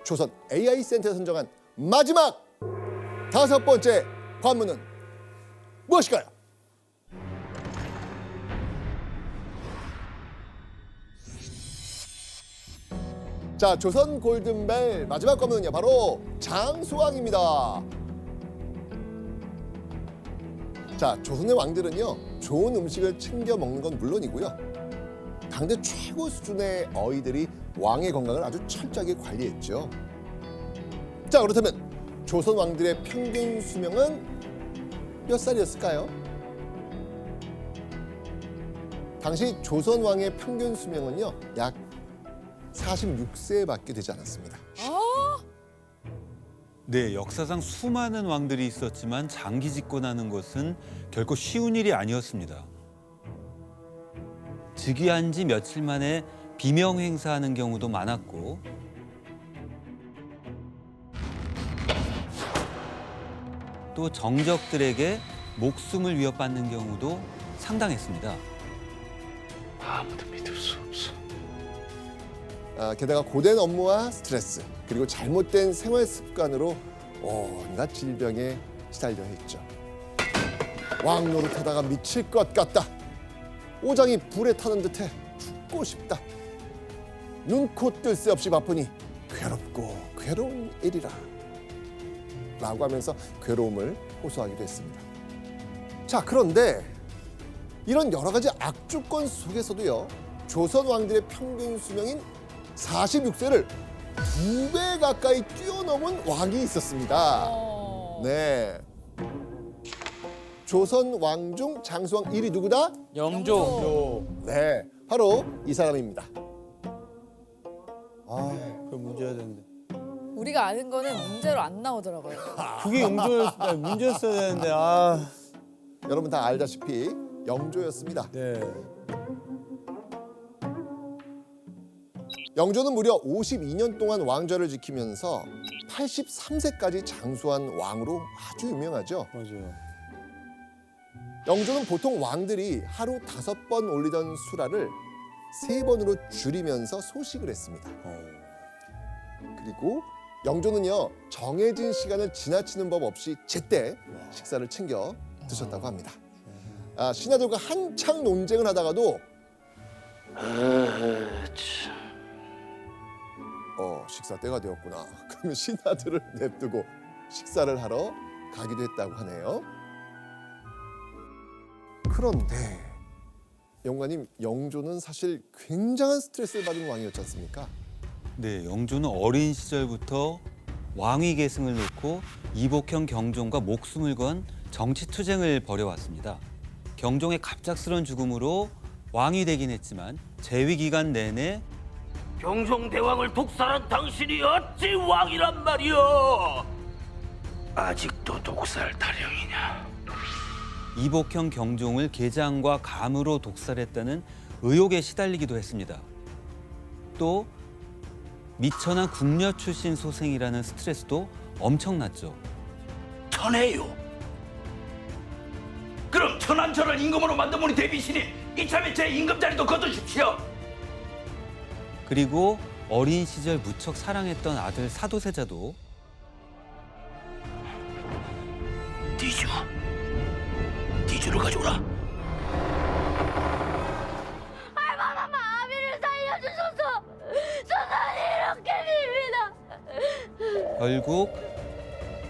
조선 AI 센터에서 선정한 마지막 5번째 관문은 무엇일까요? 자, 조선 골든벨 마지막 관문은요, 바로 장수왕입니다. 자, 조선의 왕들은요, 좋은 음식을 챙겨 먹는 건 물론이고요, 당대 최고 수준의 어이들이 왕의 건강을 아주 철저하게 관리했죠. 자, 그렇다면 조선 왕들의 평균 수명은 몇 살이었을까요? 당시 조선 왕의 평균 수명은요, 약 46세밖에 되지 않았습니다. 네, 역사상 수많은 왕들이 있었지만 장기 집권하는 것은 결코 쉬운 일이 아니었습니다. 즉위한 지 며칠 만에 비명 행사하는 경우도 많았고 또 정적들에게 목숨을 위협받는 경우도 상당했습니다. 아무도 믿을 수 없어. 게다가 고된 업무와 스트레스, 그리고 잘못된 생활 습관으로 온갖 질병에 시달려 했죠. 왕 노릇하다가 미칠 것 같다. 오장이 불에 타는 듯해 죽고 싶다. 눈코 뜰 새 없이 바쁘니 괴롭고 괴로운 일이라 라고 하면서 괴로움을 호소하기도 했습니다. 자, 그런데 이런 여러 가지 악조건 속에서도요, 조선 왕들의 평균 수명인 46세를 2배 가까이 뛰어넘은 왕이 있었습니다. 네. 조선 왕 중 장수왕 1위 누구다? 영조. 네, 바로 이 사람입니다. 그 문제야 되는데. 우리가 아는 거는 문제로 안 나오더라고요. 그게 문제였어야 되는데. 여러분 다 알다시피 영조였습니다. 네. 영조는 무려 52년 동안 왕좌를 지키면서 83세까지 장수한 왕으로 아주 유명하죠. 맞아요. 영조는 보통 왕들이 하루 5번 올리던 수라를 3번으로 줄이면서 소식을 했습니다. 그리고 영조는요, 정해진 시간을 지나치는 법 없이 제때 식사를 챙겨 드셨다고 합니다. 신하들과 한창 논쟁을 하다가도 식사 때가 되었구나. 그러면 신하들을 냅두고 식사를 하러 가기도 했다고 하네요. 그런데 영관님, 영조는 사실 굉장한 스트레스를 받은 왕이었지 않습니까? 네, 영조는 어린 시절부터 왕위 계승을 놓고 이복형 경종과 목숨을 건 정치 투쟁을 벌여왔습니다. 경종의 갑작스런 죽음으로 왕이 되긴 했지만 재위 기간 내내 경종대왕을 독살한 당신이 어찌 왕이란 말이오? 아직도 독살 타령이냐? 이복형 경종을 계장과 감으로 독살했다는 의혹에 시달리기도 했습니다. 또 미천한 궁녀 출신 소생이라는 스트레스도 엄청났죠. 천해요. 그럼 천한 저를 임금으로 만든 분이 대비시니 이참에 제 임금 자리도 거두십시오. 그리고 어린 시절 무척 사랑했던 아들 사도세자도 디주를 가져오라. 얼마나 마음이를 살려주셔서 저는 이렇게 빕니다. 결국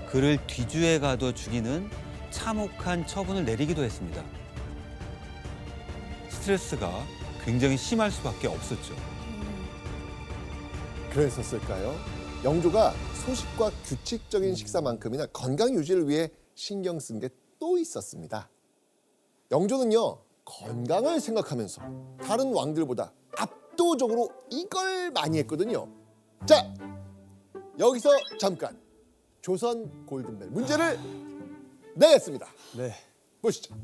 그를 뒤주에 가둬 죽이는 참혹한 처분을 내리기도 했습니다. 스트레스가 굉장히 심할 수밖에 없었죠. 그랬었을까요? 영조가 소식과 규칙적인 식사만큼이나 건강 유지를 위해 신경 쓴 게 또 있었습니다. 영조는요, 건강을 생각하면서 다른 왕들보다 압도적으로 이걸 많이 했거든요. 자, 여기서 잠깐 조선 골든벨 문제를 내겠습니다. 네. 보시죠.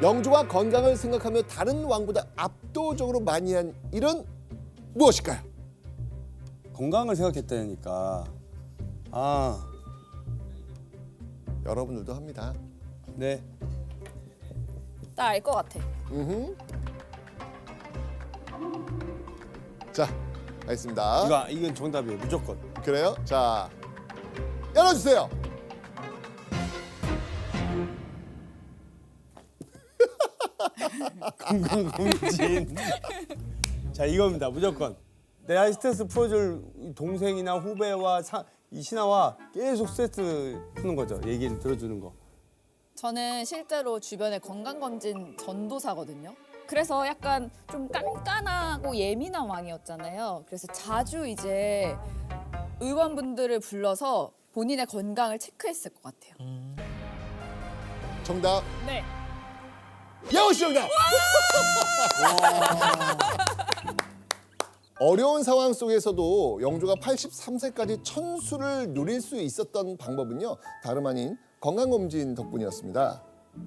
영조가 건강을 생각하며 다른 왕보다 압도적으로 많이 한 일은 무엇일까요? 건강을 생각했다니까. 여러분들도 합니다. 네. 나 알 것 같아. 자, 알겠습니다. 이건 정답이에요. 무조건. 그래요? 자, 열어주세요. 건강검진. 자, 이겁니다. 무조건. 내 스트레스 풀어줄 동생이나 후배와 이 신하와 계속 스트레스 푸는 거죠. 얘기를 들어주는 거. 저는 실제로 주변에 건강검진 전도사거든요. 그래서 약간 좀 깐깐하고 예민한 왕이었잖아요. 그래서 자주 이제 의원분들을 불러서 본인의 건강을 체크했을 것 같아요. 정답. 네. 야호 씨 정답. 어려운 상황 속에서도 영조가 83세까지 천수를 누릴 수 있었던 방법은요, 다름 아닌 건강검진 덕분이었습니다.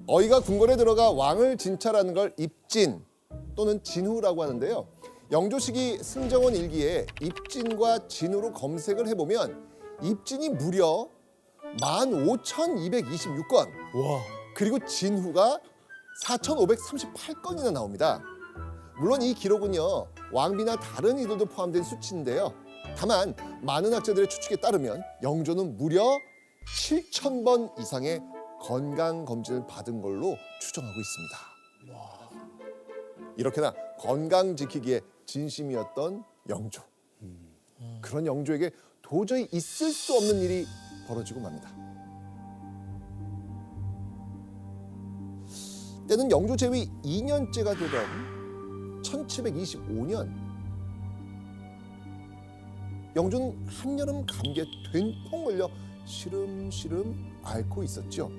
어이가 궁궐에 들어가 왕을 진찰하는 걸 입진 또는 진후라고 하는데요. 영조 시기 승정원 일기에 입진과 진후로 검색을 해보면 입진이 무려 15,226건, 와. 그리고 진후가 4,538건이나 나옵니다. 물론 이 기록은요, 왕비나 다른 이들도 포함된 수치인데요. 다만 많은 학자들의 추측에 따르면 영조는 무려 7,000번 이상의 건강검진을 받은 걸로 추정하고 있습니다. 이렇게나 건강 지키기에 진심이었던 영조. 그런 영조에게 도저히 있을 수 없는 일이 벌어지고 맙니다. 때는 영조 제위 2년째가 되던 1725년, 영조는 한여름 감기에 된통 걸려 시름시름 앓고 있었죠.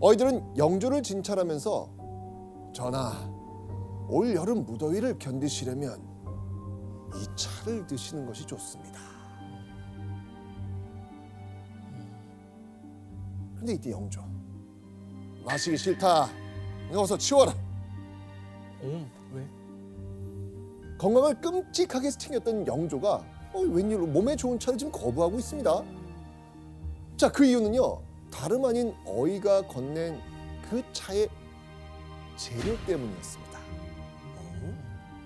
어이들은 영조를 진찰하면서 전하, 올 여름 무더위를 견디시려면 이 차를 드시는 것이 좋습니다. 근데 이때 영조, 마시기 싫다. 어서 치워라. 왜? 건강을 끔찍하게 챙겼던 영조가 웬일로 몸에 좋은 차를 지금 거부하고 있습니다. 자, 그 이유는요, 다름 아닌 어이가 건넨 그 차의 재료 때문이었습니다.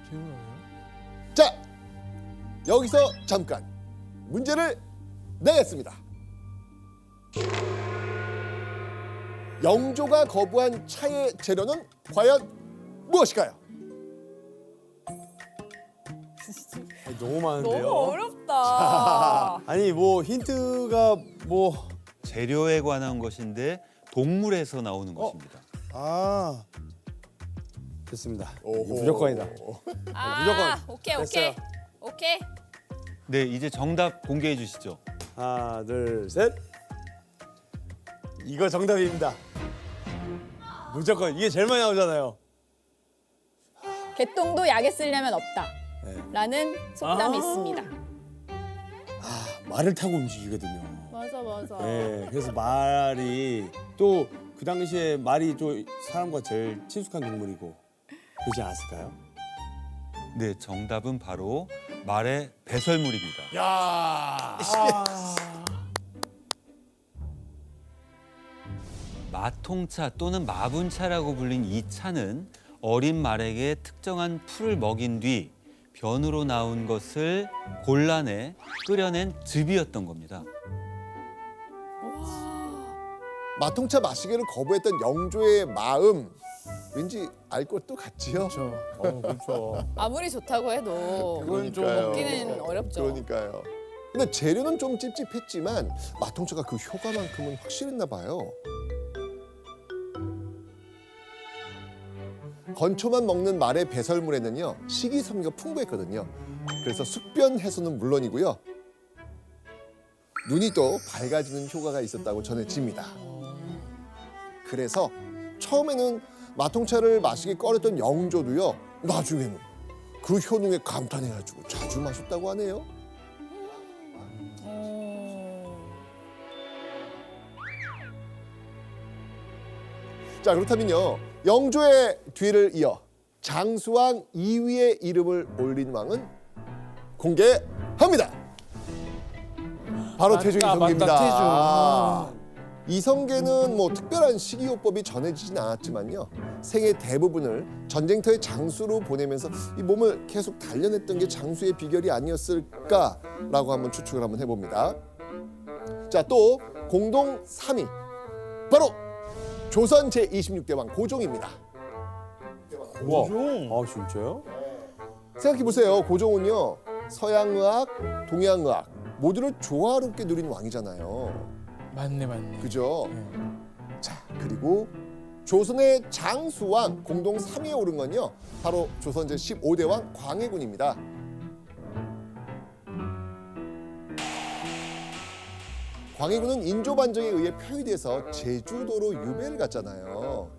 재료예요? 자, 여기서 잠깐 문제를 내겠습니다. 영조가 거부한 차의 재료는 과연 무엇일까요? 너무 많은데요. 너무 어렵다. 아니 뭐 힌트가 뭐 재료에 관한 것인데 동물에서 나오는 것입니다. 아. 됐습니다. 오호. 이거 무조건이다. 아, 무조건. 오케이. 됐어요. 오케이. 네, 이제 정답 공개해 주시죠. 하나, 둘, 셋. 이거 정답입니다. 무조건 이게 제일 많이 나오잖아요. 개똥도 약에 쓰려면 없다. 네. 라는 속담이 아. 있습니다. 말을 타고 움직이거든요. 맞아. 네, 그래서 말이 또 그 당시에 말이 좀 사람과 제일 친숙한 동물이고 그러지 않았을까요? 네, 정답은 바로 말의 배설물입니다. 야, 마통차 또는 마분차라고 불린 이 차는 어린 말에게 특정한 풀을 먹인 뒤 변으로 나온 것을 골라내 끓여낸 즙이었던 겁니다. 마통차 마시기를 거부했던 영조의 마음, 왠지 알 것도 같지요? 그렇죠. 아무리 좋다고 해도 그건 좀 그러니까요. 먹기는 어렵죠. 그러니까요. 근데 재료는 좀 찝찝했지만 마통차가 그 효과만큼은 확실했나 봐요. 건초만 먹는 말의 배설물에는요, 식이섬유가 풍부했거든요. 그래서 숙변 해소는 물론이고요, 눈이 또 밝아지는 효과가 있었다고 전해집니다. 그래서 처음에는 마통차를 마시기 꺼렸던 영조도요, 나중에는 그 효능에 감탄해가지고 자주 마셨다고 하네요. 자, 그렇다면요, 영조의 뒤를 이어 장수왕 2위의 이름을 올린 왕은 공개합니다. 바로 태종 맞다, 이성계입니다. 태종. 이성계는 뭐 특별한 식이요법이 전해지진 않았지만요. 생애 대부분을 전쟁터의 장수로 보내면서 이 몸을 계속 단련했던 게 장수의 비결이 아니었을까라고 한번 추측을 한번 해봅니다. 자, 또 공동 3위 바로 조선 제26대 왕 고종입니다. 와. 아 진짜요? 생각해 보세요. 고종은요 서양의학, 동양의학 모두를 조화롭게 누린 왕이잖아요. 맞네. 그죠? 자, 그리고 조선의 장수왕 공동 3위에 오른 건요 바로 조선 제15대 왕 광해군입니다. 광해군은 인조반정에 의해 폐위돼서 제주도로 유배를 갔잖아요.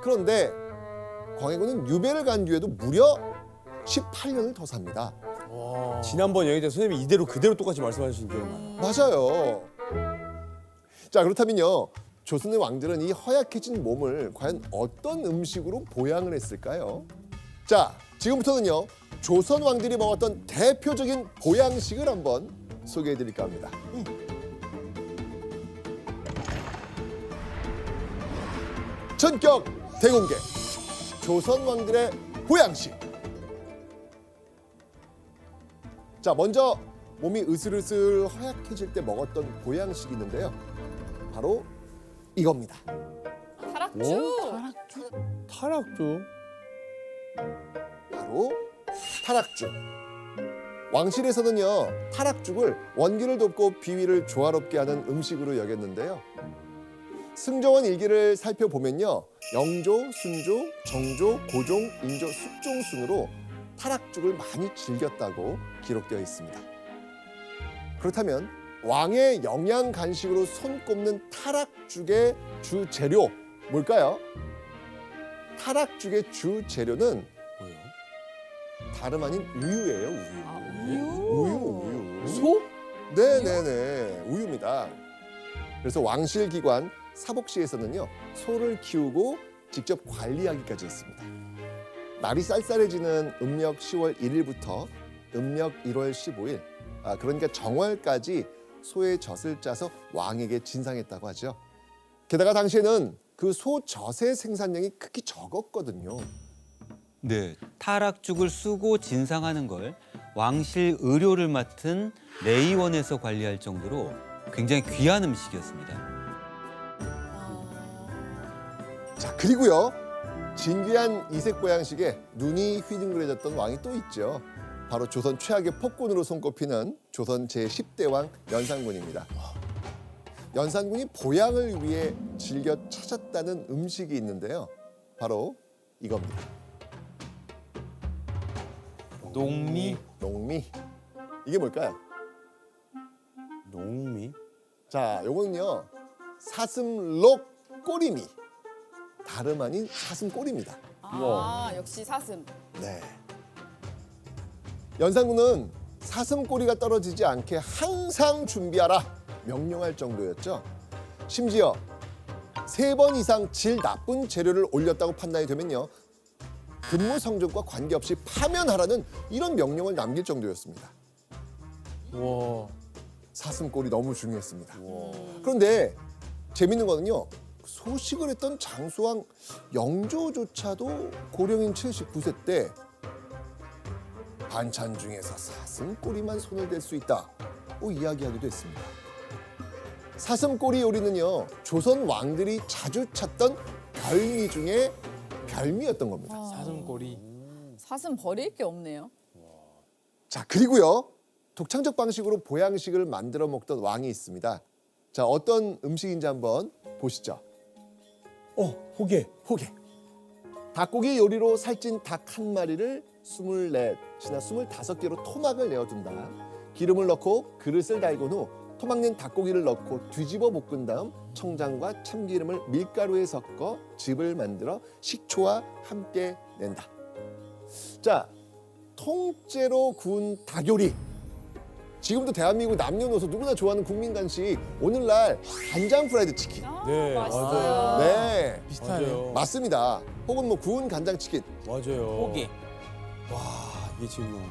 그런데 광해군은 유배를 간 뒤에도 무려 18년을 더 삽니다. 지난번 여행 때 선생님이 이대로 그대로 똑같이 말씀하신 기억이 나요. 맞아요. 자, 그렇다면요. 조선의 왕들은 이 허약해진 몸을 과연 어떤 음식으로 보양을 했을까요? 자, 지금부터는요. 조선 왕들이 먹었던 대표적인 보양식을 한번 소개해 드릴까 합니다. 전격 대공개. 조선 왕들의 보양식. 자, 먼저 몸이 으슬으슬 허약해질 때 먹었던 보양식이 있는데요. 바로 이겁니다. 타락주. 타락주. 바로 타락죽. 왕실에서는요, 타락죽을 원기를 돋고 비위를 조화롭게 하는 음식으로 여겼는데요. 승조원 일기를 살펴보면요, 영조, 순조, 정조, 고종, 인조, 숙종 순으로 타락죽을 많이 즐겼다고 기록되어 있습니다. 그렇다면 왕의 영양 간식으로 손꼽는 타락죽의 주 재료 뭘까요? 타락죽의 주 재료는 뭐예요? 다름 아닌 우유예요, 우유. 우유. 소? 네네네, 우유입니다. 그래서 왕실 기관 사복시에서는요, 소를 키우고 직접 관리하기까지 했습니다. 날이 쌀쌀해지는 음력 10월 1일부터 음력 1월 15일, 그러니까 정월까지 소의 젖을 짜서 왕에게 진상했다고 하죠. 게다가 당시에는 그 소 젖의 생산량이 극히 적었거든요. 네, 타락죽을 쓰고 진상하는 걸 왕실 의료를 맡은 내의원에서 관리할 정도로 굉장히 귀한 음식이었습니다. 자, 그리고요, 진귀한 이색 보양식에 눈이 휘둥그레졌던 왕이 또 있죠. 바로 조선 최악의 폭군으로 손꼽히는 조선 제10대 왕 연산군입니다. 연산군이 보양을 위해 즐겨 찾았다는 음식이 있는데요. 바로 이겁니다. 농미. 농미. 이게 뭘까요? 농미. 자, 요거는요, 사슴록 꼬리미. 다름 아닌 사슴꼬리입니다. 아, 역시 사슴. 네. 연산군은 사슴꼬리가 떨어지지 않게 항상 준비하라 명령할 정도였죠. 심지어 3번 이상 질 나쁜 재료를 올렸다고 판단이 되면요, 근무 성적과 관계없이 파면하라는 이런 명령을 남길 정도였습니다. 와. 사슴꼴이 너무 중요했습니다. 그런데 재밌는 거는요, 소식을 했던 장수왕 영조조차도 고령인 79세 때 반찬 중에서 사슴꼬리만 손을 댈 수 있다고 이야기하기도 했습니다. 사슴꼬리 요리는요, 조선 왕들이 자주 찾던 별미 중에 별미였던 겁니다. 사슴꼬리. 사슴 버릴 게 없네요. 자, 그리고요, 독창적 방식으로 보양식을 만들어 먹던 왕이 있습니다. 자, 어떤 음식인지 한번 보시죠. 호게. 호게. 닭고기 요리로 살찐 닭 한 마리를 24이나 25개로 토막을 내어둔 다음 기름을 넣고 그릇을 달군 후 토막 낸 닭고기를 넣고 뒤집어 볶은 다음 청장과 참기름을 밀가루에 섞어 즙을 만들어 식초와 함께 낸다. 자, 통째로 구운 닭요리. 지금도 대한민국 남녀노소 누구나 좋아하는 국민 간식, 오늘날 간장 프라이드 치킨. 네, 맛있어요. 네, 비슷하네. 맞아요. 맞습니다. 혹은 뭐 구운 간장 치킨. 맞아요. 호게. 와, 이게 지금.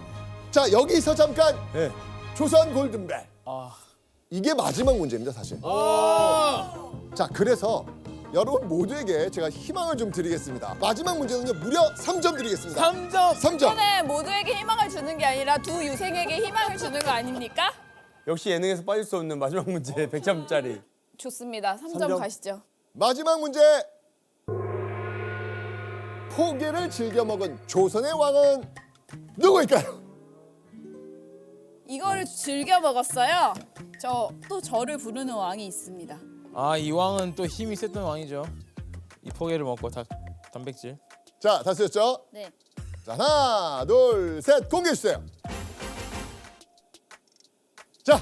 자, 여기서 잠깐 네. 조선 골든벨. 아. 이게 마지막 문제입니다, 사실. 자, 그래서 여러분 모두에게 제가 희망을 좀 드리겠습니다. 마지막 문제는요, 무려 3점 드리겠습니다. 3점. 3점. 이거는 모두에게 희망을 주는 게 아니라 두 유생에게 희망을 주는 거 아닙니까? 역시 예능에서 빠질 수 없는 마지막 문제 100점짜리. 좋습니다. 3점 3점. 가시죠. 마지막 문제. 포개를 즐겨 먹은 조선의 왕은 누구일까요? 이거를 즐겨 먹었어요. 저를 부르는 왕이 있습니다. 아, 이 왕은 또 힘이 셌던 왕이죠. 이 포개를 먹고 단백질. 자, 다 쓰셨죠? 네. 자, 하나, 둘, 셋, 공개해 주세요. 자,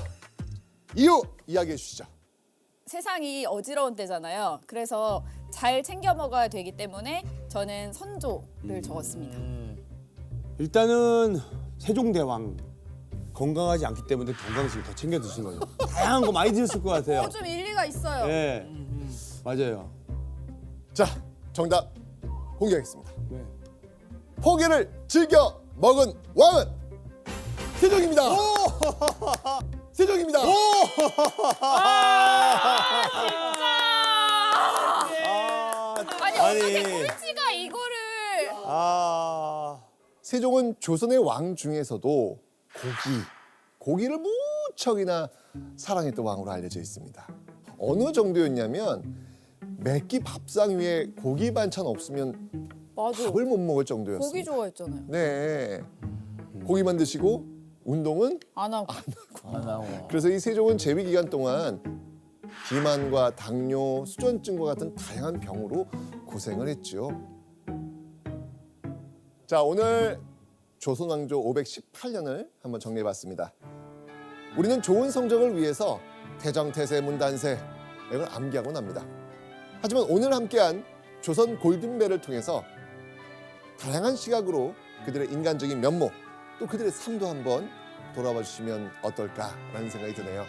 이유 이야기해 주시죠. 세상이 어지러운 때잖아요. 그래서 잘 챙겨 먹어야 되기 때문에 저는 선조를 적었습니다. 일단은 세종대왕 건강하지 않기 때문에 건강식을 더 챙겨 드신 거죠. 다양한 거 많이 드셨을 것 같아요. 좀 일리가 있어요. 네, 맞아요. 자, 정답 공개하겠습니다. 네. 포개를 즐겨 먹은 왕은 세종입니다. 세종입니다. 아니 어떻게 꼴찌가 이거를 세종은 조선의 왕 중에서도 고기를 무척이나 사랑했던 왕으로 알려져 있습니다. 어느 정도였냐면 매끼 밥상 위에 고기 반찬 없으면 맞아. 밥을 못 먹을 정도였습니다. 고기 좋아했잖아요. 네, 고기만 드시고 운동은 안 하고. 안 나와. 그래서 이 세종은 재위 기간 동안 비만과 당뇨, 수전증과 같은 다양한 병으로 고생을 했죠. 자, 오늘 조선 왕조 518년을 한번 정리해봤습니다. 우리는 좋은 성적을 위해서 태정태세, 문단세 이걸 암기하곤 합니다. 하지만 오늘 함께한 조선 골든벨을 통해서 다양한 시각으로 그들의 인간적인 면모 또 그들의 삶도 한번 돌아봐 주시면 어떨까라는 생각이 드네요.